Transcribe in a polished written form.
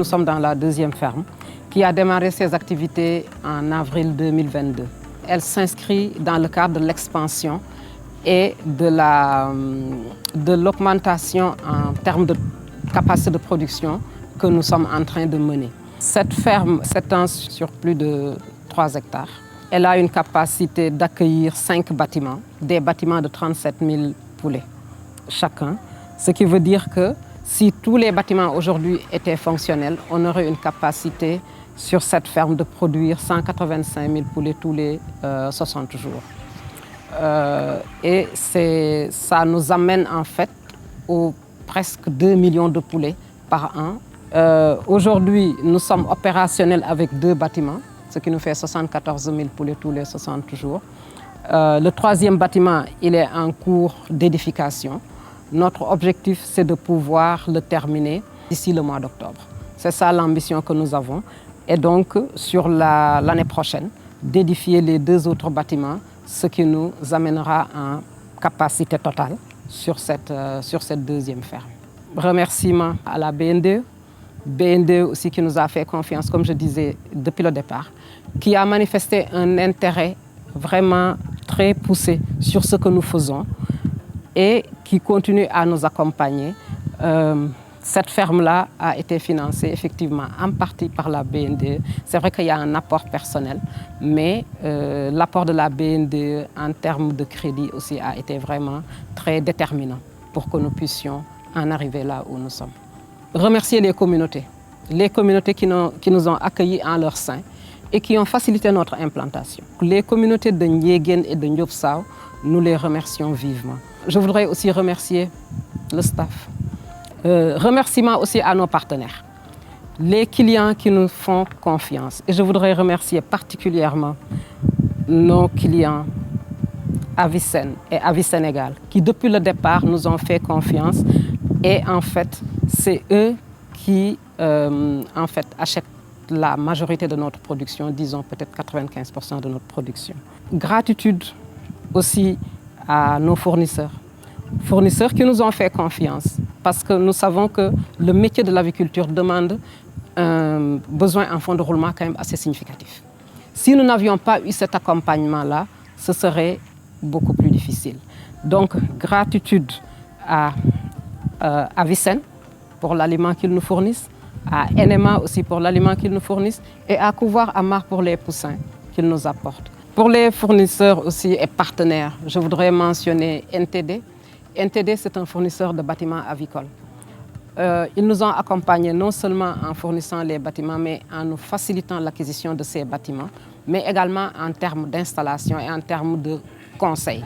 nous sommes dans la deuxième ferme qui a démarré ses activités en avril 2022. Elle s'inscrit dans le cadre de l'expansion et de l'augmentation en termes de capacité de production que nous sommes en train de mener. Cette ferme s'étend sur plus de 3 hectares. Elle a une capacité d'accueillir 5 bâtiments, des bâtiments de 37 000 poulets chacun, ce qui veut dire que si tous les bâtiments aujourd'hui étaient fonctionnels, on aurait une capacité sur cette ferme de produire 185 000 poulets tous les 60 jours. Et ça nous amène en fait aux presque 2 millions de poulets par an. Aujourd'hui, nous sommes opérationnels avec 2 bâtiments, ce qui nous fait 74 000 poulets tous les 60 jours. Le 3e bâtiment, il est en cours d'édification. Notre objectif, c'est de pouvoir le terminer d'ici le mois d'octobre. C'est ça l'ambition que nous avons. Et donc, sur l'année prochaine, d'édifier les 2 autres bâtiments, ce qui nous amènera en capacité totale sur cette 2e ferme. Remerciements à la BNDE. BNDE aussi qui nous a fait confiance, comme je disais, depuis le départ, qui a manifesté un intérêt vraiment très poussé sur ce que nous faisons et qui continue à nous accompagner. Cette ferme-là a été financée effectivement en partie par la BNDE. C'est vrai qu'il y a un apport personnel, mais l'apport de la BNDE en termes de crédit aussi a été vraiment très déterminant pour que nous puissions en arriver là où nous sommes. Remercier les communautés qui nous ont accueillis en leur sein et qui ont facilité notre implantation. Les communautés de Ndiéguène et de Ndiopsao, nous les remercions vivement. Je voudrais aussi remercier le staff. Remerciements aussi à nos partenaires, les clients qui nous font confiance. Et je voudrais remercier particulièrement nos clients Avicenne et Avisénégal qui depuis le départ nous ont fait confiance et en fait c'est eux qui achètent la majorité de notre production, disons peut-être 95% de notre production. Gratitude aussi à nos fournisseurs qui nous ont fait confiance parce que nous savons que le métier de l'aviculture demande un besoin en fonds de roulement quand même assez significatif. Si nous n'avions pas eu cet accompagnement-là, ce serait beaucoup plus difficile. Donc, gratitude à Avicenne pour l'aliment qu'ils nous fournissent, à NMA aussi pour l'aliment qu'ils nous fournissent et à Couvoir Amar pour les poussins qu'ils nous apportent. Pour les fournisseurs aussi et partenaires, je voudrais mentionner NTD. NTD, c'est un fournisseur de bâtiments avicoles. Ils nous ont accompagnés non seulement en fournissant les bâtiments, mais en nous facilitant l'acquisition de ces bâtiments, mais également en termes d'installation et en termes de conseils.